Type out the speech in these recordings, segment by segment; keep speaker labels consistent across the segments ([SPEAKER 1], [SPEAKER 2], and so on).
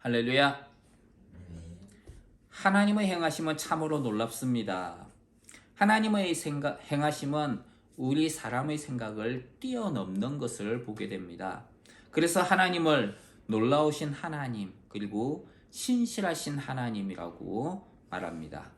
[SPEAKER 1] 할렐루야. 하나님의 행하심은 참으로 놀랍습니다. 하나님의 행하심은 우리 사람의 생각을 뛰어넘는 것을 보게 됩니다. 그래서 하나님을 놀라우신 하나님, 그리고 신실하신 하나님이라고 말합니다.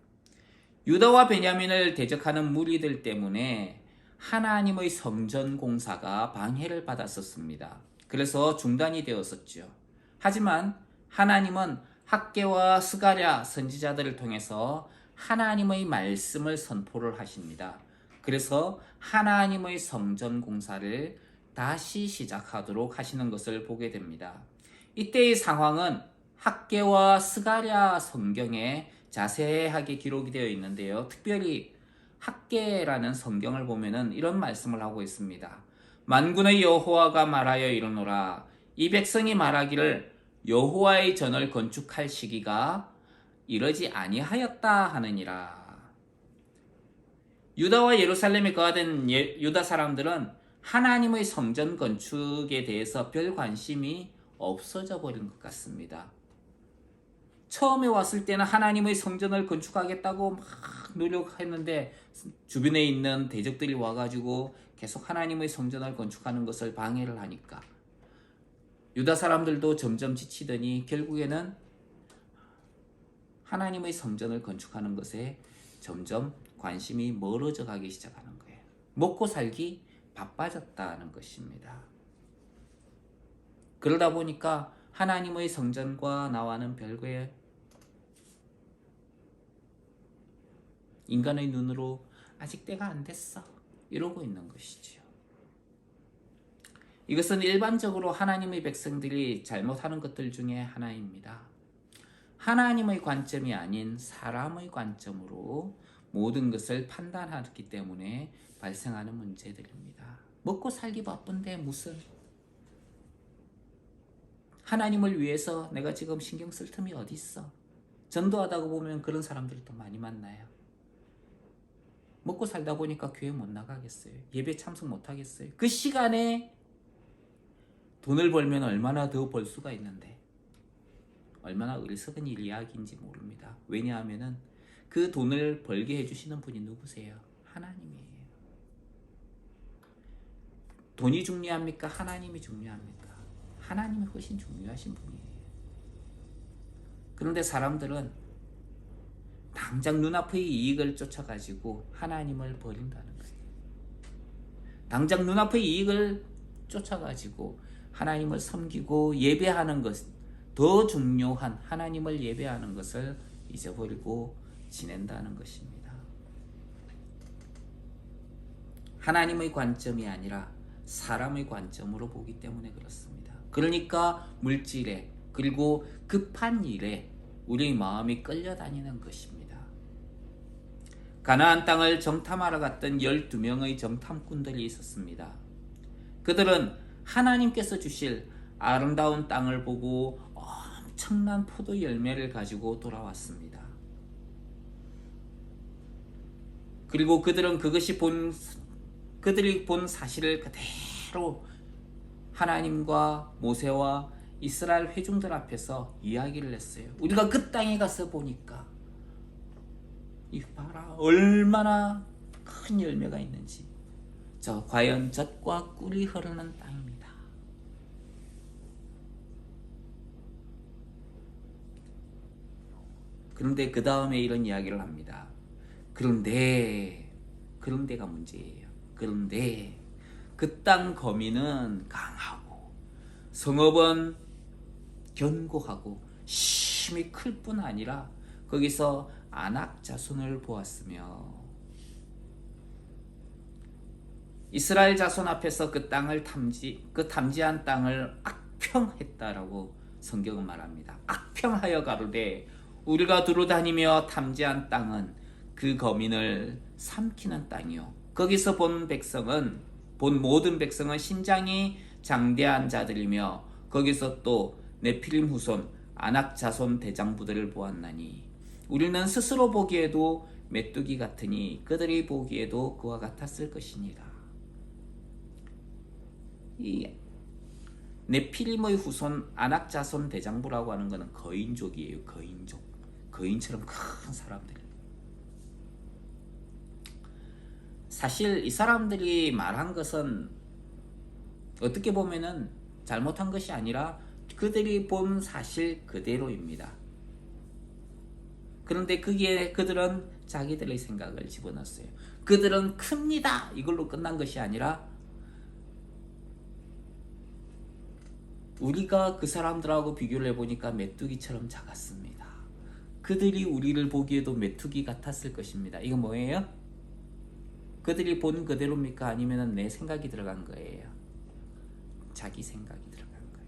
[SPEAKER 1] 유다와 베냐민을 대적하는 무리들 때문에 하나님의 성전 공사가 방해를 받았었습니다. 그래서 중단이 되었었죠. 하지만 하나님은 학개와 스가랴 선지자들을 통해서 하나님의 말씀을 선포를 하십니다. 그래서 하나님의 성전 공사를 다시 시작하도록 하시는 것을 보게 됩니다. 이때의 상황은 학개와 스가랴 성경에 자세하게 기록이 되어 있는데요. 특별히 학개라는 성경을 보면은 이런 말씀을 하고 있습니다. 만군의 여호와가 말하여 이르노라. 이 백성이 말하기를 여호와의 전을 건축할 시기가 이르지 아니하였다 하느니라. 유다와 예루살렘에 거하던 유다 사람들은 하나님의 성전 건축에 대해서 별 관심이 없어져 버린 것 같습니다. 처음에 왔을 때는 하나님의 성전을 건축하겠다고 막 노력했는데 주변에 있는 대적들이 와가지고 계속 하나님의 성전을 건축하는 것을 방해를 하니까 유다 사람들도 점점 지치더니 결국에는 하나님의 성전을 건축하는 것에 점점 관심이 멀어져 가기 시작하는 거예요. 먹고 살기 바빠졌다는 것입니다. 그러다 보니까 하나님의 성전과 나와는 별거에 인간의 눈으로 아직 때가 안 됐어 이러고 있는 것이지요. 이것은 일반적으로 하나님의 백성들이 잘못하는 것들 중에 하나입니다. 하나님의 관점이 아닌 사람의 관점으로 모든 것을 판단하기 때문에 발생하는 문제들입니다. 먹고 살기 바쁜데 무슨 하나님을 위해서 내가 지금 신경 쓸 틈이 어디 있어? 전도하다가 보면 그런 사람들이 또 많이 만나요. 먹고 살다 보니까 교회 못 나가겠어요. 예배 참석 못 하겠어요. 그 시간에 돈을 벌면 얼마나 더 벌 수가 있는데 얼마나 어리석은 이야기인지 모릅니다. 왜냐하면 그 돈을 벌게 해주시는 분이 누구세요? 하나님이에요. 돈이 중요합니까? 하나님이 중요합니까? 하나님이 훨씬 중요하신 분이에요. 그런데 사람들은 당장 눈앞의 이익을 쫓아가지고 하나님을 버린다는 거예요. 당장 눈앞의 이익을 쫓아가지고 하나님을 섬기고 예배하는 것, 더 중요한 하나님을 예배하는 것을 잊어버리고 지낸다는 것입니다. 하나님의 관점이 아니라 사람의 관점으로 보기 때문에 그렇습니다. 그러니까 물질에 그리고 급한 일에 우리의 마음이 끌려다니는 것입니다. 가나안 땅을 정탐하러 갔던 12명의 정탐꾼들이 있었습니다. 그들은 하나님께서 주실 아름다운 땅을 보고 엄청난 포도 열매를 가지고 돌아왔습니다. 그리고 그들은 그들이 본 사실을 그대로 하나님과 모세와 이스라엘 회중들 앞에서 이야기를 했어요. 우리가 그 땅에 가서 보니까 이 봐라 얼마나 큰 열매가 있는지. 저 과연 젖과 꿀이 흐르는 땅입니다. 그런데 그 다음에 이런 이야기를 합니다. 그런데가 문제예요. 그런데 그 땅 거민은 강하고 성읍은 견고하고 힘이 클 뿐 아니라 거기서 아낙 자손을 보았으며 이스라엘 자손 앞에서 그 탐지한 땅을 악평했다라고 성경은 말합니다. 악평하여 가로되 우리가 두루다니며 탐지한 땅은 그 거민을 삼키는 땅이요. 거기서 본 모든 백성은 신장이 장대한 자들이며 거기서 또 네필림 후손 아낙 자손 대장부들을 보았나니 우리는 스스로 보기에도 메뚜기 같으니 그들이 보기에도 그와 같았을 것이니라. 이 네피림의 후손 아낙자손 대장부라고 하는 것은 거인족이에요. 거인족. 거인처럼 큰 사람들. 사실 이 사람들이 말한 것은 어떻게 보면은 잘못한 것이 아니라 그들이 본 사실 그대로입니다. 그런데 거기에 그들은 자기들의 생각을 집어넣었어요. 그들은 큽니다. 이걸로 끝난 것이 아니라 우리가 그 사람들하고 비교를 해보니까 메뚜기처럼 작았습니다. 그들이 우리를 보기에도 메뚜기 같았을 것입니다. 이거 뭐예요? 그들이 본 그대로입니까? 아니면 내 생각이 들어간 거예요? 자기 생각이 들어간 거예요.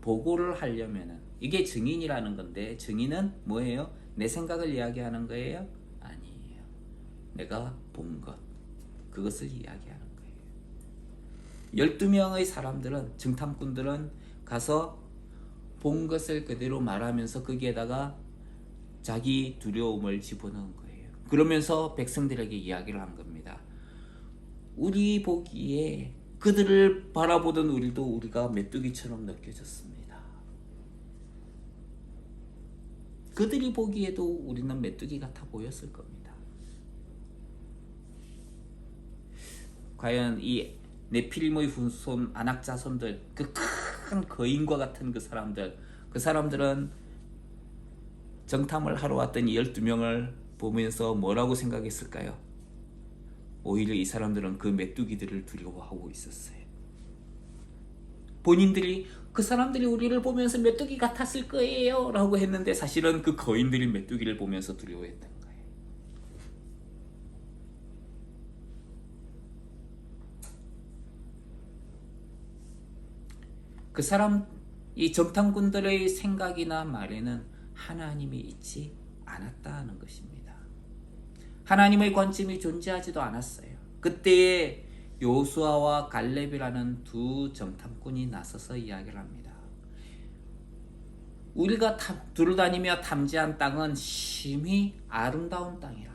[SPEAKER 1] 보고를 하려면은 이게 증인이라는 건데, 증인은 뭐예요? 내 생각을 이야기하는 거예요? 아니에요. 내가 본 것, 그것을 이야기하는 거예요. 12명의 사람들은, 증탐꾼들은 가서 본 것을 그대로 말하면서 거기에다가 자기 두려움을 집어넣은 거예요. 그러면서 백성들에게 이야기를 한 겁니다. 우리 보기에 그들을 바라보던 우리가 메뚜기처럼 느껴졌습니다. 그들이 보기에도 우리는 메뚜기 같아 보였을 겁니다. 과연 이 네피림의 후손 아낙자손들, 그 큰 거인과 같은 그 사람들은 정탐을 하러 왔던 이 12명을 보면서 뭐라고 생각했을까요? 오히려 이 사람들은 그 메뚜기들을 두려워하고 있었어요. 본인들이 그 사람들이 우리를 보면서 메뚜기 같았을 거예요 라고 했는데 사실은 그 거인들이 메뚜기를 보면서 두려워했던 거예요. 그 사람, 이 정탐꾼들의 생각이나 말에는 하나님이 있지 않았다는 것입니다. 하나님의 관점이 존재하지도 않았어요. 그때에 여호수아와 갈렙이라는 두 정탐꾼이 나서서 이야기를 합니다. 우리가 두루다니며 탐지한 땅은 심히 아름다운 땅이라.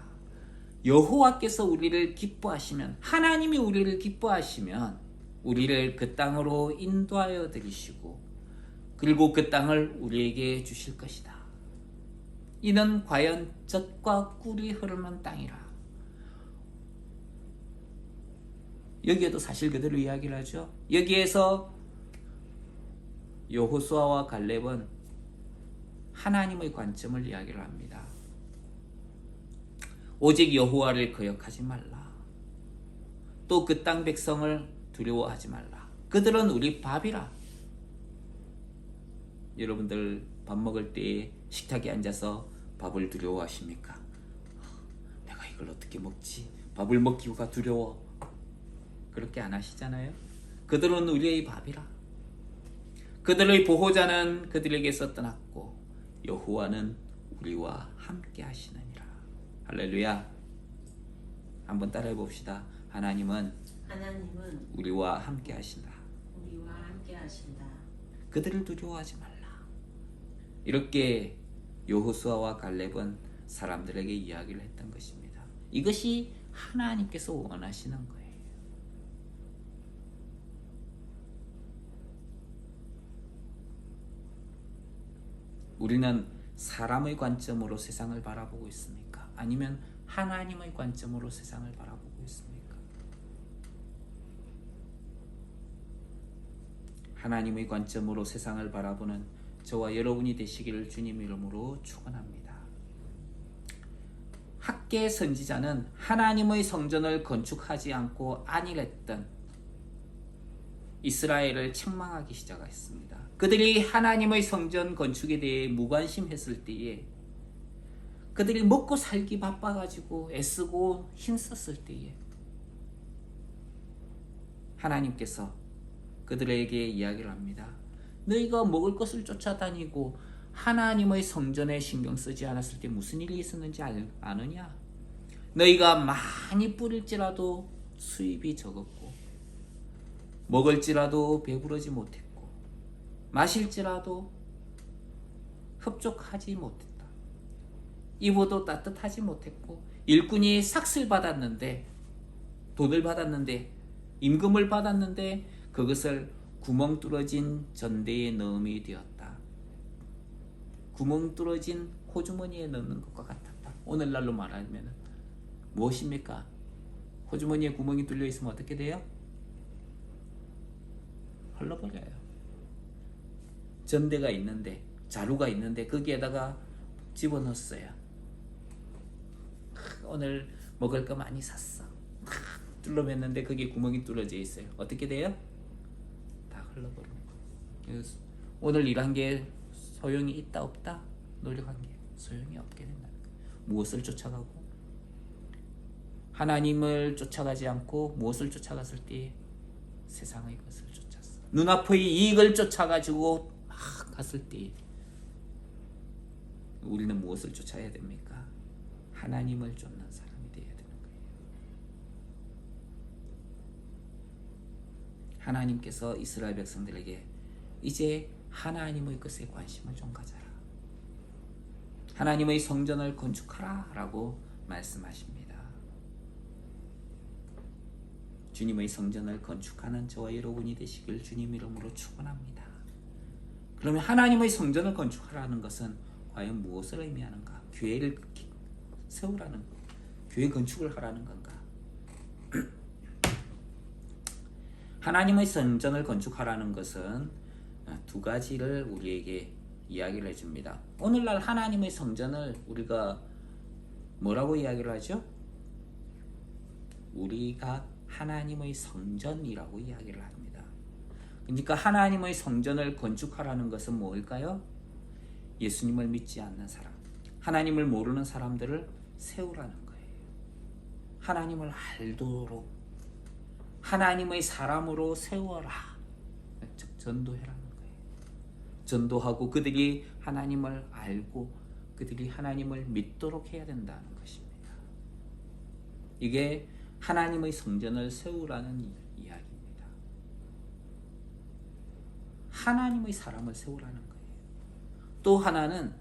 [SPEAKER 1] 여호와께서 우리를 기뻐하시면, 하나님이 우리를 기뻐하시면 우리를 그 땅으로 인도하여 드리시고 그리고 그 땅을 우리에게 주실 것이다. 이는 과연 젖과 꿀이 흐르는 땅이라. 여기에도 사실 그대로 이야기를 하죠. 여기에서 여호수아와 갈렙은 하나님의 관점을 이야기를 합니다. 오직 여호와를 거역하지 말라. 또 그 땅 백성을 두려워하지 말라. 그들은 우리 밥이라. 여러분들 밥 먹을 때 식탁에 앉아서 밥을 두려워하십니까? 내가 이걸 어떻게 먹지? 밥을 먹기가 두려워. 그렇게 안 하시잖아요. 그들은 우리의 밥이라. 그들의 보호자는 그들에게서 떠났고 여호와는 우리와 함께 하시느니라. 할렐루야. 한번 따라해 봅시다. 하나님은 우리와 함께 하신다. 그들을 두려워하지 말라. 이렇게 여호수아와 갈렙은 사람들에게 이야기를 했던 것입니다. 이것이 하나님께서 원하시는 거예요. 우리는 사람의 관점으로 세상을 바라보고 있습니까? 아니면 하나님의 관점으로 세상을 바라보고 있습니까? 하나님의 관점으로 세상을 바라보는 저와 여러분이 되시기를 주님 이름으로 축원합니다. 학계 선지자는 하나님의 성전을 건축하지 않고 안일했던 이스라엘을 책망하기 시작했습니다. 그들이 하나님의 성전 건축에 대해 무관심했을 때에, 그들이 먹고 살기 바빠가지고 애쓰고 힘썼을 때에 하나님께서 그들에게 이야기를 합니다. 너희가 먹을 것을 쫓아다니고 하나님의 성전에 신경 쓰지 않았을 때 무슨 일이 있었는지 아느냐? 너희가 많이 뿌릴지라도 수입이 적었고, 먹을지라도 배부르지 못했고, 마실지라도 흡족하지 못했다. 입어도 따뜻하지 못했고, 일꾼이 삭슬 받았는데, 돈을 받았는데 임금을 받았는데 그것을 구멍 뚫어진 전대에 넣음이 되었다. 구멍 뚫어진 호주머니에 넣는 것과 같았다. 오늘날로 말하면 무엇입니까? 호주머니에 구멍이 뚫려 있으면 어떻게 돼요? 흘러버려요. 전대가 있는데, 자루가 있는데 거기에다가 집어넣었어요. 오늘 먹을 거 많이 샀어. 뚫어맸는데 거기에 구멍이 뚫어져 있어요. 어떻게 돼요? 다 흘러버리는 거예요. 오늘 일한 게 소용이 있다 없다? 노력한 게 소용이 없게 된다는 거예요. 무엇을 쫓아가고? 하나님을 쫓아가지 않고 무엇을 쫓아갔을 때? 세상의 것을 쫓았어. 눈앞의 이익을 쫓아가지고 막 갔을 때 우리는 무엇을 쫓아야 됩니까? 하나님을 쫓는 사람이 되어야 되는 거예요. 하나님께서 이스라엘 백성들에게 이제 하나님의 것에 관심을 좀 가져라. 하나님의 성전을 건축하라 라고 말씀하십니다. 주님의 성전을 건축하는 저와 여러분이 되시길 주님 이름으로 축원합니다. 그러면 하나님의 성전을 건축하라는 것은 과연 무엇을 의미하는가? 교회를 세우라는 것, 교회 건축을 하라는 건가? 하나님의 성전을 건축하라는 것은 두 가지를 우리에게 이야기를 해줍니다. 오늘날 하나님의 성전을 우리가 뭐라고 이야기를 하죠? 우리가 하나님의 성전이라고 이야기를 합니다. 그러니까 하나님의 성전을 건축하라는 것은 뭘까요? 예수님을 믿지 않는 사람, 하나님을 모르는 사람들을 세우라는 거예요. 하나님을 알도록 하나님의 사람으로 세워라. 즉 전도해라는 거예요. 전도하고 그들이 하나님을 알고 그들이 하나님을 믿도록 해야 된다는 것입니다. 이게 하나님의 성전을 세우라는 이야기입니다. 하나님의 사람을 세우라는 거예요. 또 하나는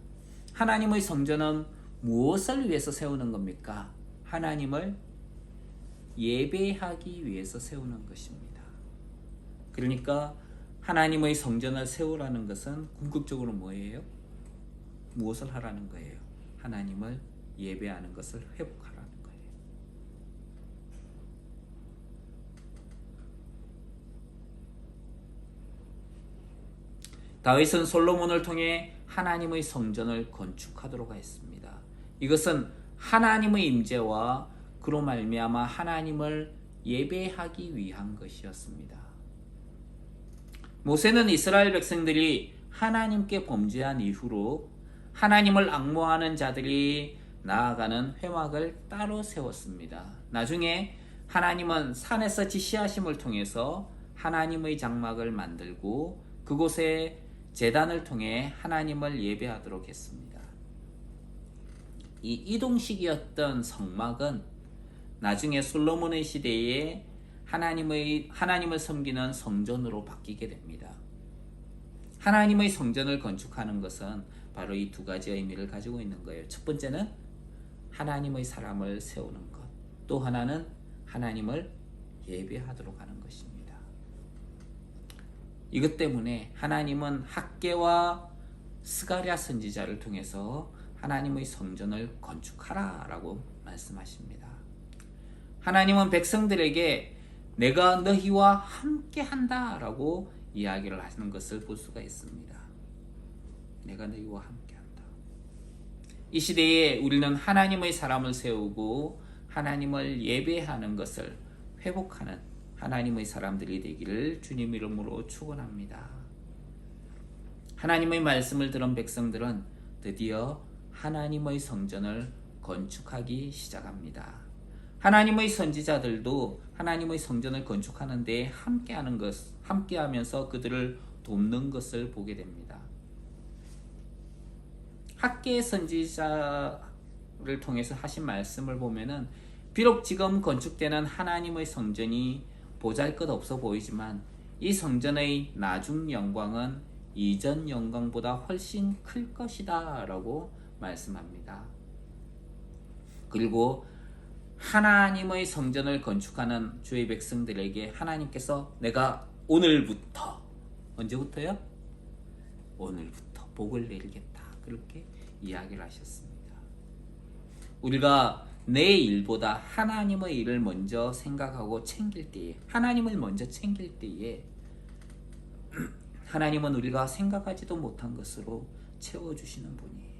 [SPEAKER 1] 하나님의 성전은 무엇을 위해서 세우는 겁니까? 하나님을 예배하기 위해서 세우는 것입니다. 그러니까 하나님의 성전을 세우라는 것은 궁극적으로 뭐예요? 무엇을 하라는 거예요? 하나님을 예배하는 것을 회복하라는 거예요. 다윗은 솔로몬을 통해 하나님의 성전을 건축하도록 했습니다. 이것은 하나님의 임재와 그로 말미암아 하나님을 예배하기 위한 것이었습니다. 모세는 이스라엘 백성들이 하나님께 범죄한 이후로 하나님을 앙모하는 자들이 나아가는 회막을 따로 세웠습니다. 나중에 하나님은 산에서 지시하심을 통해서 하나님의 장막을 만들고 그곳에 제단을 통해 하나님을 예배하도록 했습니다. 이 이동식이었던 성막은 나중에 솔로몬의 시대에 하나님을 섬기는 성전으로 바뀌게 됩니다. 하나님의 성전을 건축하는 것은 바로 이 두 가지 의미를 가지고 있는 거예요. 첫 번째는 하나님의 사람을 세우는 것, 또 하나는 하나님을 예배하도록 하는 것입니다. 이것 때문에 하나님은 학개와 스가랴 선지자를 통해서 하나님의 성전을 건축하라 라고 말씀하십니다. 하나님은 백성들에게 내가 너희와 함께 한다 라고 이야기를 하시는 것을 볼 수가 있습니다. 내가 너희와 함께 한다. 이 시대에 우리는 하나님의 사람을 세우고 하나님을 예배하는 것을 회복하는 하나님의 사람들이 되기를 주님 이름으로 축원합니다. 하나님의 말씀을 들은 백성들은 드디어 하나님의 성전을 건축하기 시작합니다. 하나님의 선지자들도 하나님의 성전을 건축하는 데 함께하면서 그들을 돕는 것을 보게 됩니다. 학개 선지자를 통해서 하신 말씀을 보면은 비록 지금 건축되는 하나님의 성전이 보잘것없어 보이지만 이 성전의 나중 영광은 이전 영광보다 훨씬 클 것이다 라고 말씀합니다. 그리고 하나님의 성전을 건축하는 주의 백성들에게 하나님께서 내가 오늘부터, 언제부터요? 오늘부터 복을 내리겠다, 그렇게 이야기를 하셨습니다. 우리가 내 일보다 하나님의 일을 먼저 생각하고 챙길 때에, 하나님을 먼저 챙길 때에 하나님은 우리가 생각하지도 못한 것으로 채워주시는 분이에요.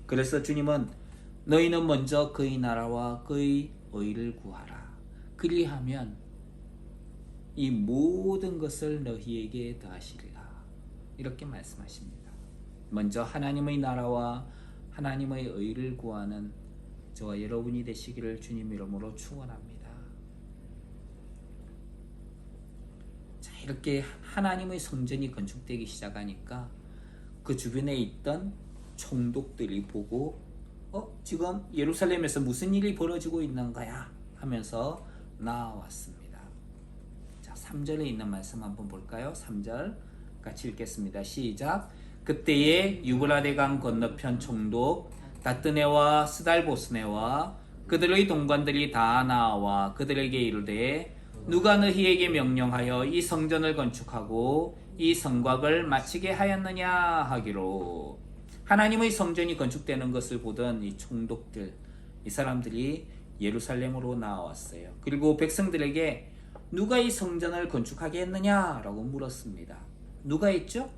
[SPEAKER 1] 그래서 주님은 너희는 먼저 그의 나라와 그의 의를 구하라. 그리하면 이 모든 것을 너희에게 더하시리라. 이렇게 말씀하십니다. 먼저 하나님의 나라와 하나님의 의를 구하는 저와 여러분이 되시기를 주님 이름으로 축원합니다. 자, 이렇게 하나님의 성전이 건축되기 시작하니까 그 주변에 있던 총독들이 보고 지금 예루살렘에서 무슨 일이 벌어지고 있는 거야 하면서 나왔습니다. 자, 3절에 있는 말씀 한번 볼까요? 3절 같이 읽겠습니다. 시작. 그때에 유브라데강 건너편 총독 다뜨네와 스달보스네와 그들의 동관들이 다 나와 그들에게 이르되 누가 너희에게 명령하여 이 성전을 건축하고 이 성곽을 마치게 하였느냐 하기로. 하나님의 성전이 건축되는 것을 보던 이 총독들, 이 사람들이 예루살렘으로 나왔어요. 그리고 백성들에게 누가 이 성전을 건축하게 했느냐라고 물었습니다. 누가 했죠?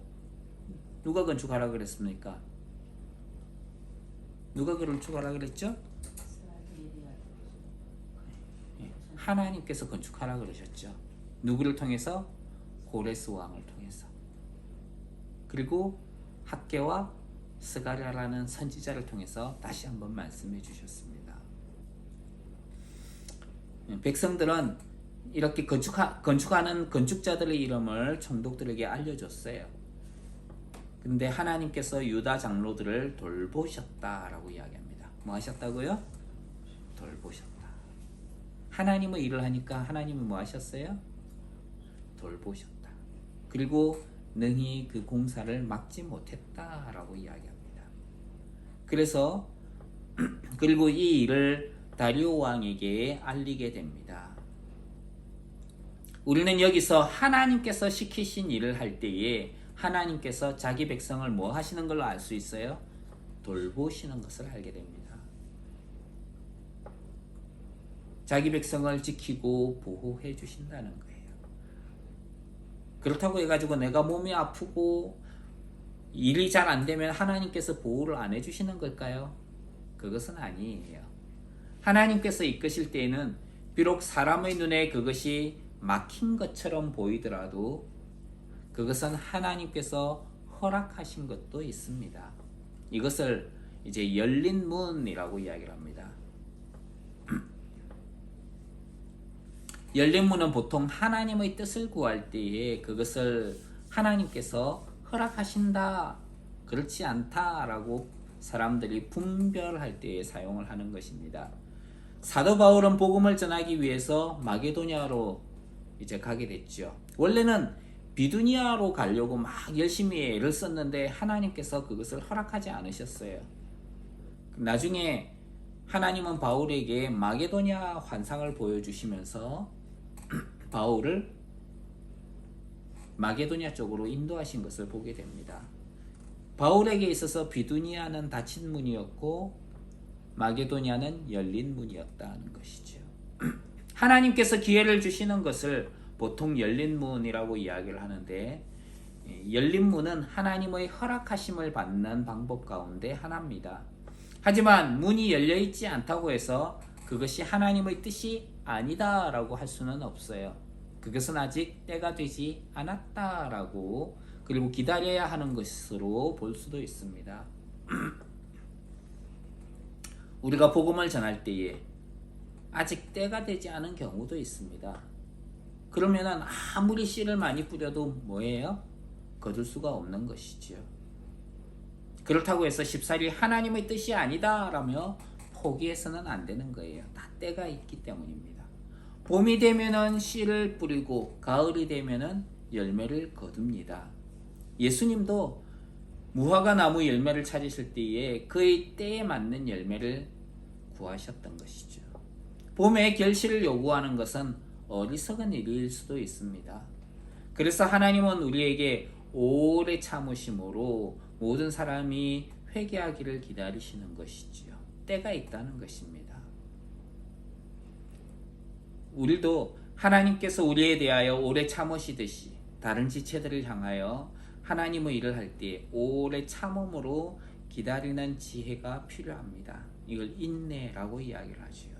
[SPEAKER 1] 누가 건축하라 그랬습니까? 누가 건축하라 그랬죠? 하나님께서 건축하라 그러셨죠. 누구를 통해서? 고레스 왕을 통해서. 그리고 학개와 스가랴라는 선지자를 통해서 다시 한번 말씀해 주셨습니다. 백성들은 이렇게 건축하는 건축자들의 이름을 총독들에게 알려줬어요. 근데 하나님께서 유다 장로들을 돌보셨다라고 이야기합니다. 뭐 하셨다고요? 돌보셨다. 하나님의 일을 하니까 하나님이 뭐 하셨어요? 돌보셨다. 그리고 능히 그 공사를 막지 못했다라고 이야기합니다. 그래서 그리고 이 일을 다리오 왕에게 알리게 됩니다. 우리는 여기서 하나님께서 시키신 일을 할 때에 하나님께서 자기 백성을 뭐 하시는 걸로 알 수 있어요? 돌보시는 것을 알게 됩니다. 자기 백성을 지키고 보호해 주신다는 거예요. 그렇다고 해가지고 내가 몸이 아프고 일이 잘 안 되면 하나님께서 보호를 안 해주시는 걸까요? 그것은 아니에요. 하나님께서 이끄실 때에는 비록 사람의 눈에 그것이 막힌 것처럼 보이더라도 그것은 하나님께서 허락하신 것도 있습니다. 이것을 이제 열린 문이라고 이야기를 합니다. 열린 문은 보통 하나님의 뜻을 구할 때에 그것을 하나님께서 허락하신다, 그렇지 않다라고 사람들이 분별할 때에 사용을 하는 것입니다. 사도 바울은 복음을 전하기 위해서 마게도냐로 이제 가게 됐죠. 원래는 비두니아로 가려고 막 열심히 애를 썼는데 하나님께서 그것을 허락하지 않으셨어요. 나중에 하나님은 바울에게 마게도냐 환상을 보여주시면서 바울을 마게도냐 쪽으로 인도하신 것을 보게 됩니다. 바울에게 있어서 비두니아는 닫힌 문이었고 마게도냐는 열린 문이었다는 것이죠. 하나님께서 기회를 주시는 것을 보통 열린 문이라고 이야기를 하는데 열린 문은 하나님의 허락하심을 받는 방법 가운데 하나입니다. 하지만 문이 열려있지 않다고 해서 그것이 하나님의 뜻이 아니다라고 할 수는 없어요. 그것은 아직 때가 되지 않았다라고 그리고 기다려야 하는 것으로 볼 수도 있습니다. 우리가 복음을 전할 때에 아직 때가 되지 않은 경우도 있습니다. 그러면은 아무리 씨를 많이 뿌려도 뭐예요? 거둘 수가 없는 것이지요. 그렇다고 해서 쉽사리 하나님의 뜻이 아니다라며 포기해서는 안 되는 거예요. 다 때가 있기 때문입니다. 봄이 되면은 씨를 뿌리고 가을이 되면은 열매를 거둡니다. 예수님도 무화과 나무 열매를 찾으실 때에 그의 때에 맞는 열매를 구하셨던 것이죠. 봄에 결실을 요구하는 것은 어리석은 일일 수도 있습니다. 그래서 하나님은 우리에게 오래 참으심으로 모든 사람이 회개하기를 기다리시는 것이지요. 때가 있다는 것입니다. 우리도 하나님께서 우리에 대하여 오래 참으시듯이 다른 지체들을 향하여 하나님의 일을 할 때 오래 참음으로 기다리는 지혜가 필요합니다. 이걸 인내라고 이야기를 하지요.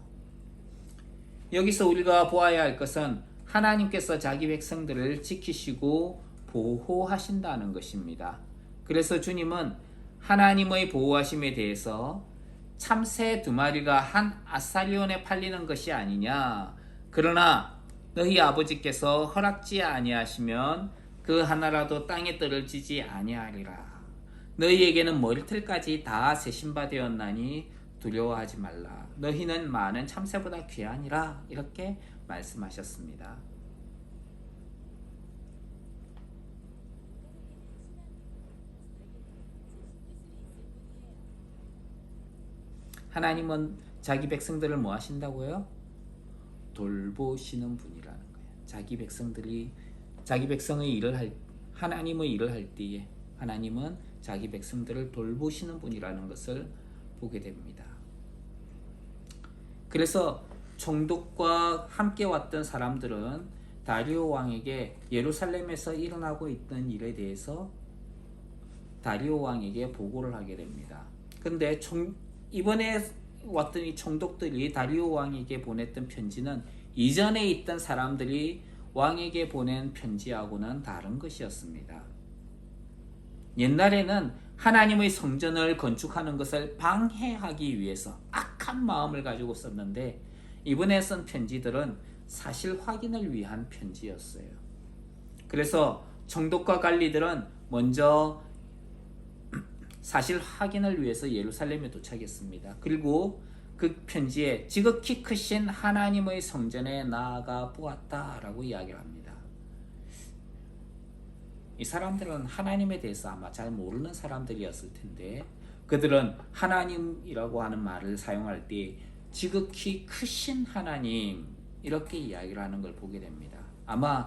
[SPEAKER 1] 여기서 우리가 보아야 할 것은 하나님께서 자기 백성들을 지키시고 보호하신다는 것입니다. 그래서 주님은 하나님의 보호하심에 대해서 참새 2마리가 한 아사리온에 팔리는 것이 아니냐, 그러나 너희 아버지께서 허락지 아니하시면 그 하나라도 땅에 떨어지지 아니하리라. 너희에게는 머리털까지 다 세신바 되었나니 두려워하지 말라. 너희는 많은 참새보다 귀하니라. 이렇게 말씀하셨습니다. 하나님은 자기 백성들을 뭐 하신다고요? 돌보시는 분이라는 거예요. 자기 백성의 일을 할, 하나님의 일을 할 때에 하나님은 자기 백성들을 돌보시는 분이라는 것을 보게 됩니다. 그래서 총독과 함께 왔던 사람들은 다리오 왕에게 예루살렘에서 일어나고 있던 일에 대해서 다리오 왕에게 보고를 하게 됩니다. 근데 이번에 왔던 이 총독들이 다리오 왕에게 보냈던 편지는 이전에 있던 사람들이 왕에게 보낸 편지하고는 다른 것이었습니다. 옛날에는 하나님의 성전을 건축하는 것을 방해하기 위해서 악한 마음을 가지고 썼는데, 이번에 쓴 편지들은 사실 확인을 위한 편지였어요. 그래서 총독과 관리들은 먼저 사실 확인을 위해서 예루살렘에 도착했습니다. 그리고 그 편지에 지극히 크신 하나님의 성전에 나아가 보았다라고 이야기를 합니다. 이 사람들은 하나님에 대해서 아마 잘 모르는 사람들이었을 텐데, 그들은 하나님이라고 하는 말을 사용할 때 지극히 크신 하나님 이렇게 이야기를 하는 걸 보게 됩니다. 아마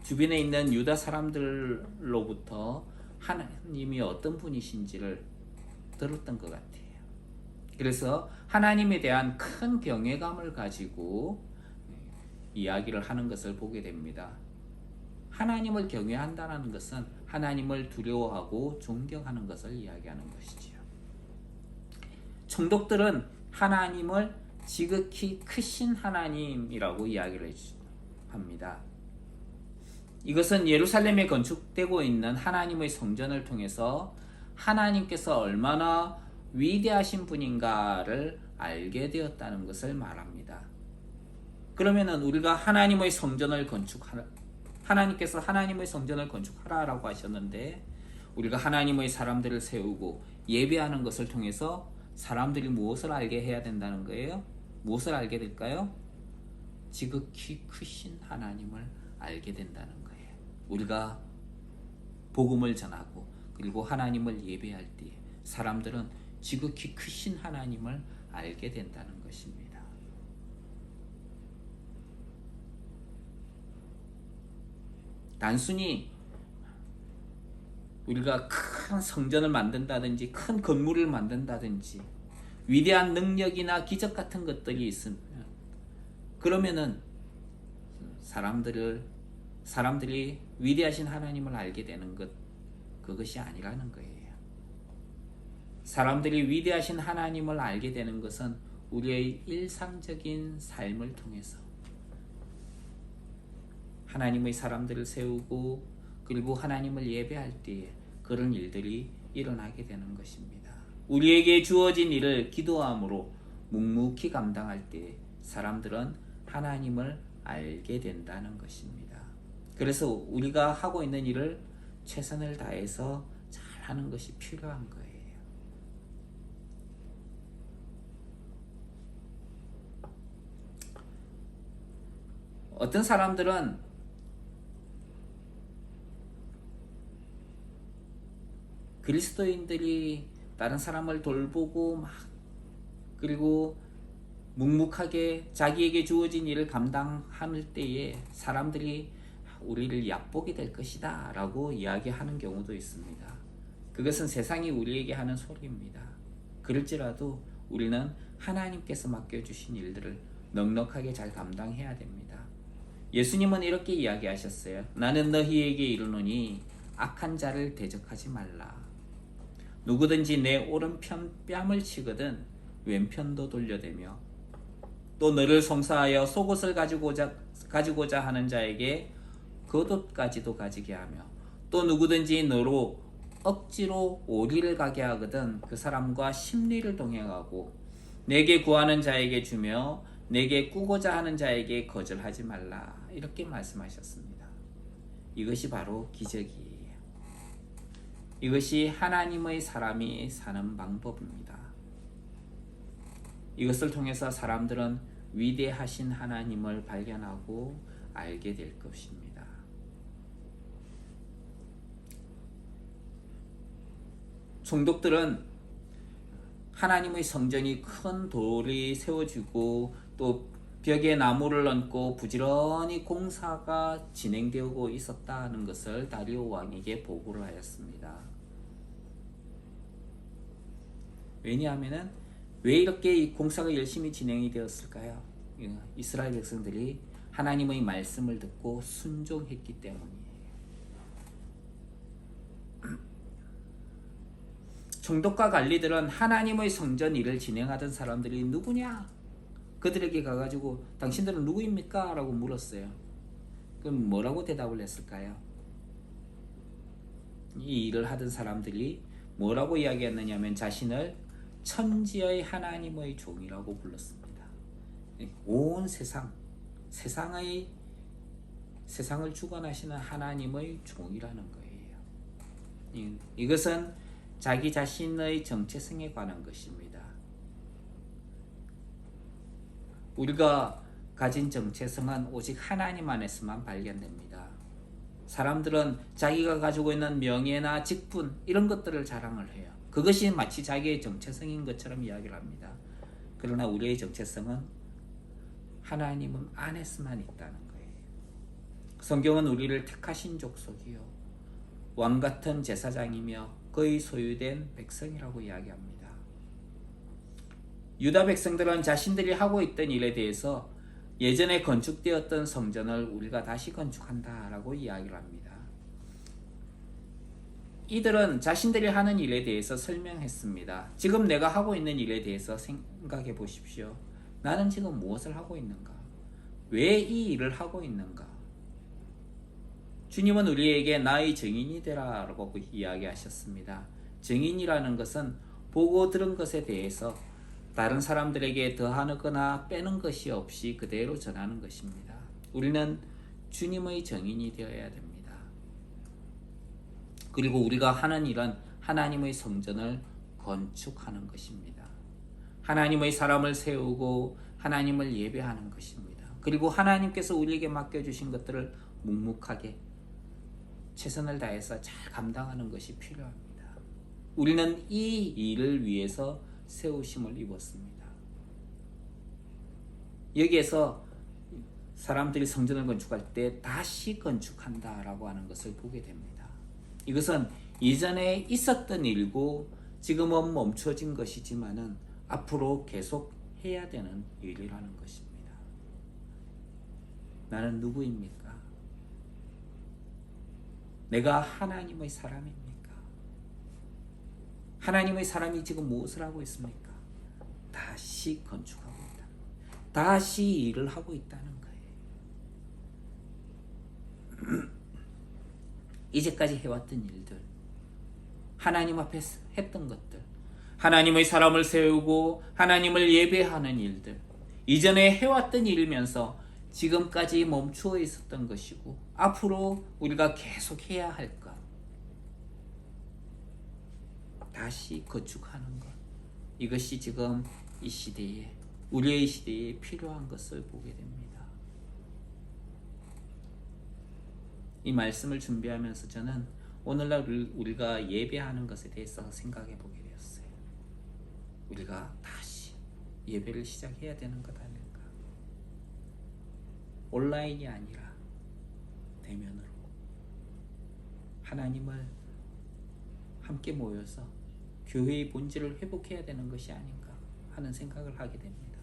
[SPEAKER 1] 주변에 있는 유다 사람들로부터 하나님이 어떤 분이신지를 들었던 것 같아요. 그래서 하나님에 대한 큰 경외감을 가지고 이야기를 하는 것을 보게 됩니다. 하나님을 경외한다는 것은 하나님을 두려워하고 존경하는 것을 이야기하는 것이지요. 총독들은 하나님을 지극히 크신 하나님이라고 이야기를 합니다. 이것은 예루살렘에 건축되고 있는 하나님의 성전을 통해서 하나님께서 얼마나 위대하신 분인가를 알게 되었다는 것을 말합니다. 그러면은 우리가 하나님의 성전을 하나님께서 하나님의 성전을 건축하라라고 하셨는데, 우리가 하나님의 사람들을 세우고 예배하는 것을 통해서 사람들이 무엇을 알게 해야 된다는 거예요? 무엇을 알게 될까요? 지극히 크신 하나님을 알게 된다는 거예요. 우리가 복음을 전하고 그리고 하나님을 예배할 때 사람들은 지극히 크신 하나님을 알게 된다는 것입니다. 단순히 우리가 큰 성전을 만든다든지 큰 건물을 만든다든지 위대한 능력이나 기적 같은 것들이 있으면, 그러면은 사람들이 위대하신 하나님을 알게 되는 것, 그것이 아니라는 거예요. 사람들이 위대하신 하나님을 알게 되는 것은 우리의 일상적인 삶을 통해서 하나님의 사람들을 세우고 그리고 하나님을 예배할 때에 그런 일들이 일어나게 되는 것입니다. 우리에게 주어진 일을 기도함으로 묵묵히 감당할 때 사람들은 하나님을 알게 된다는 것입니다. 그래서 우리가 하고 있는 일을 최선을 다해서 잘 하는 것이 필요한 거예요. 어떤 사람들은 그리스도인들이 다른 사람을 돌보고 막 그리고 묵묵하게 자기에게 주어진 일을 감당할 때에 사람들이 우리를 얕보게 될 것이다 라고 이야기하는 경우도 있습니다. 그것은 세상이 우리에게 하는 소리입니다. 그럴지라도 우리는 하나님께서 맡겨주신 일들을 넉넉하게 잘 감당해야 됩니다. 예수님은 이렇게 이야기하셨어요. 나는 너희에게 이르노니 악한 자를 대적하지 말라. 누구든지 내 오른편 뺨을 치거든 왼편도 돌려대며 또 너를 송사하여 속옷을 가지고자 하는 자에게 겉옷까지도 가지게 하며 또 누구든지 너로 억지로 오리를 가게 하거든 그 사람과 십리를 동행하고 내게 구하는 자에게 주며 내게 꾸고자 하는 자에게 거절하지 말라. 이렇게 말씀하셨습니다. 이것이 바로 기적이에요. 이것이 하나님의 사람이 사는 방법입니다. 이것을 통해서 사람들은 위대하신 하나님을 발견하고 알게 될 것입니다. 총독들은 하나님의 성전이 큰 돌이 세워지고 또 벽에 나무를 얹고 부지런히 공사가 진행되고 있었다는 것을 다리오 왕에게 보고를 하였습니다. 왜냐하면 왜 이렇게 이 공사가 열심히 진행이 되었을까요? 이스라엘 백성들이 하나님의 말씀을 듣고 순종했기 때문이에요. 총독과 관리들은 하나님의 성전 일을 진행하던 사람들이 누구냐? 그들에게 가가지고 당신들은 누구입니까? 라고 물었어요. 그럼 뭐라고 대답을 했을까요? 이 일을 하던 사람들이 뭐라고 이야기했느냐 하면 자신을 천지의 하나님의 종이라고 불렀습니다. 온 세상을 주관하시는 하나님의 종이라는 거예요. 이것은 자기 자신의 정체성에 관한 것입니다. 우리가 가진 정체성은 오직 하나님 안에서만 발견됩니다. 사람들은 자기가 가지고 있는 명예나 직분 이런 것들을 자랑을 해요. 그것이 마치 자기의 정체성인 것처럼 이야기를 합니다. 그러나 우리의 정체성은 하나님 안에서만 있다는 거예요. 성경은 우리를 택하신 족속이요 왕같은 제사장이며 그의 소유된 백성이라고 이야기합니다. 유다 백성들은 자신들이 하고 있던 일에 대해서 예전에 건축되었던 성전을 우리가 다시 건축한다라고 이야기를 합니다. 이들은 자신들이 하는 일에 대해서 설명했습니다. 지금 내가 하고 있는 일에 대해서 생각해 보십시오. 나는 지금 무엇을 하고 있는가? 왜 이 일을 하고 있는가? 주님은 우리에게 나의 증인이 되라 라고 이야기하셨습니다. 증인이라는 것은 보고 들은 것에 대해서 다른 사람들에게 더하거나 빼는 것이 없이 그대로 전하는 것입니다. 우리는 주님의 증인이 되어야 됩니다. 그리고 우리가 하는 일은 하나님의 성전을 건축하는 것입니다. 하나님의 사람을 세우고 하나님을 예배하는 것입니다. 그리고 하나님께서 우리에게 맡겨주신 것들을 묵묵하게 최선을 다해서 잘 감당하는 것이 필요합니다. 우리는 이 일을 위해서 세우심을 입었습니다. 여기에서 사람들이 성전을 건축할 때 다시 건축한다라고 하는 것을 보게 됩니다. 이것은 이전에 있었던 일고 지금은 멈춰진 것이지만은 앞으로 계속 해야 되는 일이라는 것입니다. 나는 누구입니까? 내가 하나님의 사람입니까? 하나님의 사람이 지금 무엇을 하고 있습니까? 다시 건축하고 있다. 다시 일을 하고 있다는 거예요. 이제까지 해왔던 일들, 하나님 앞에 했던 것들, 하나님의 사람을 세우고 하나님을 예배하는 일들, 이전에 해왔던 일이면서 지금까지 멈추어 있었던 것이고 앞으로 우리가 계속 해야 할 것, 다시 건축하는 것, 이것이 지금 이 시대에, 우리의 시대에 필요한 것을 보게 됩니다. 이 말씀을 준비하면서 저는 오늘날 우리가 예배하는 것에 대해서 생각해 보게 되었어요. 우리가 다시 예배를 시작해야 되는 것 아닐까. 온라인이 아니라 대면으로 하나님을 함께 모여서 교회의 본질을 회복해야 되는 것이 아닌가 하는 생각을 하게 됩니다.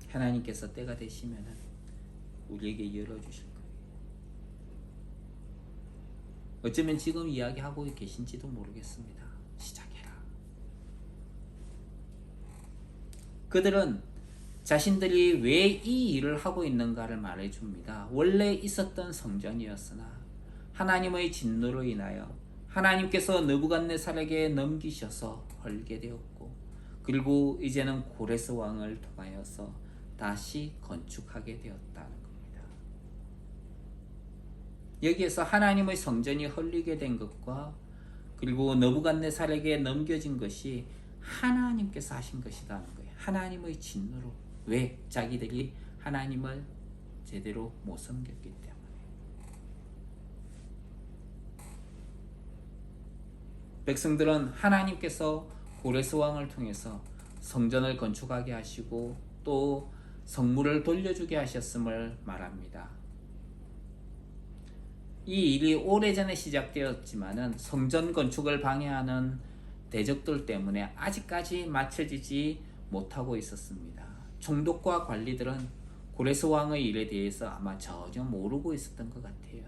[SPEAKER 1] 하나님께서 때가 되시면 우리에게 열어주실 거예요. 어쩌면 지금 이야기하고 계신지도 모르겠습니다. 시작해라. 그들은 자신들이 왜 이 일을 하고 있는가를 말해줍니다. 원래 있었던 성전이었으나 하나님의 진노로 인하여 하나님께서 느부갓네살에게 넘기셔서 헐게 되었고, 그리고 이제는 고레스 왕을 통하여서 다시 건축하게 되었다는 겁니다. 여기에서 하나님의 성전이 헐리게 된 것과 그리고 느부갓네살에게 넘겨진 것이 하나님께서 하신 것이라는 거예요. 하나님의 진노로. 왜? 자기들이 하나님을 제대로 못 섬겼기 때문에. 백성들은 하나님께서 고레스 왕을 통해서 성전을 건축하게 하시고 또 성물을 돌려주게 하셨음을 말합니다. 이 일이 오래전에 시작되었지만은 성전 건축을 방해하는 대적들 때문에 아직까지 마쳐지지 못하고 있었습니다. 총독과 관리들은 고레스 왕의 일에 대해서 아마 전혀 모르고 있었던 것 같아요.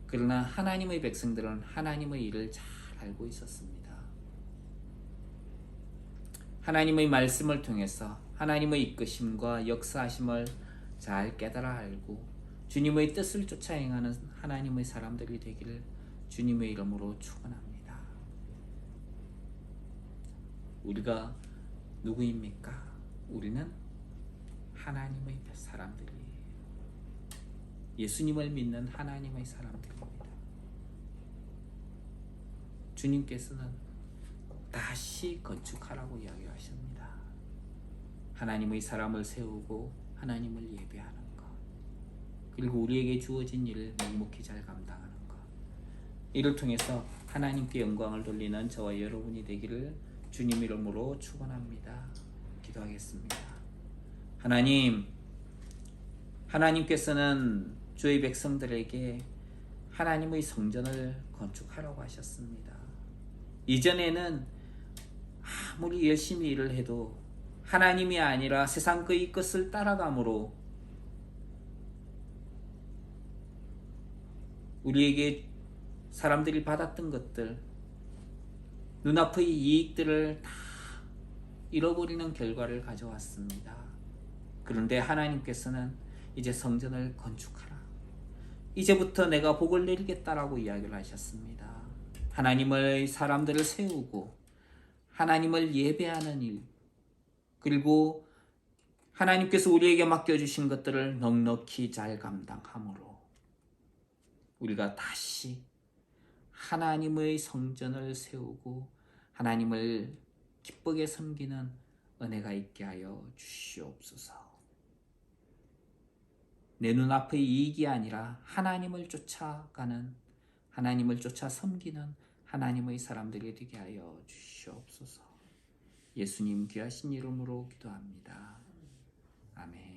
[SPEAKER 1] 그러나 하나님의 백성들은 하나님의 일을 잘 알고 있었습니다. 하나님의 말씀을 통해서 하나님의 이끄심과 역사하심을 잘 깨달아 알고 주님의 뜻을 쫓아 행하는 하나님의 사람들이 되기를 주님의 이름으로 축원합니다. 우리가 누구입니까? 우리는 하나님의 사람들이에요. 예수님을 믿는 하나님의 사람들입니다. 주님께서는 다시 건축하라고 이야기하십니다. 하나님의 사람을 세우고 하나님을 예배하는 것, 그리고 우리에게 주어진 일을 묵묵히 잘 감당하는 것, 이를 통해서 하나님께 영광을 돌리는 저와 여러분이 되기를 주님 이름으로 축원합니다. 기도하겠습니다. 하나님께서는 주의 백성들에게 하나님의 성전을 건축하라고 하셨습니다. 이전에는 아무리 열심히 일을 해도 하나님이 아니라 세상 그의 것을 따라감으로 우리에게 사람들이 받았던 것들, 눈앞의 이익들을 다 잃어버리는 결과를 가져왔습니다. 그런데 하나님께서는 이제 성전을 건축하라. 이제부터 내가 복을 내리겠다라고 이야기를 하셨습니다. 하나님의 사람들을 세우고 하나님을 예배하는 일, 그리고 하나님께서 우리에게 맡겨주신 것들을 넉넉히 잘 감당함으로 우리가 다시 하나님의 성전을 세우고 하나님을 기쁘게 섬기는 은혜가 있게 하여 주시옵소서. 내 눈앞의 이익이 아니라 하나님을 쫓아가는, 하나님을 쫓아 섬기는 하나님의 사람들이 되게 하여 주시옵소서. 예수님 귀하신 이름으로 기도합니다. 아멘.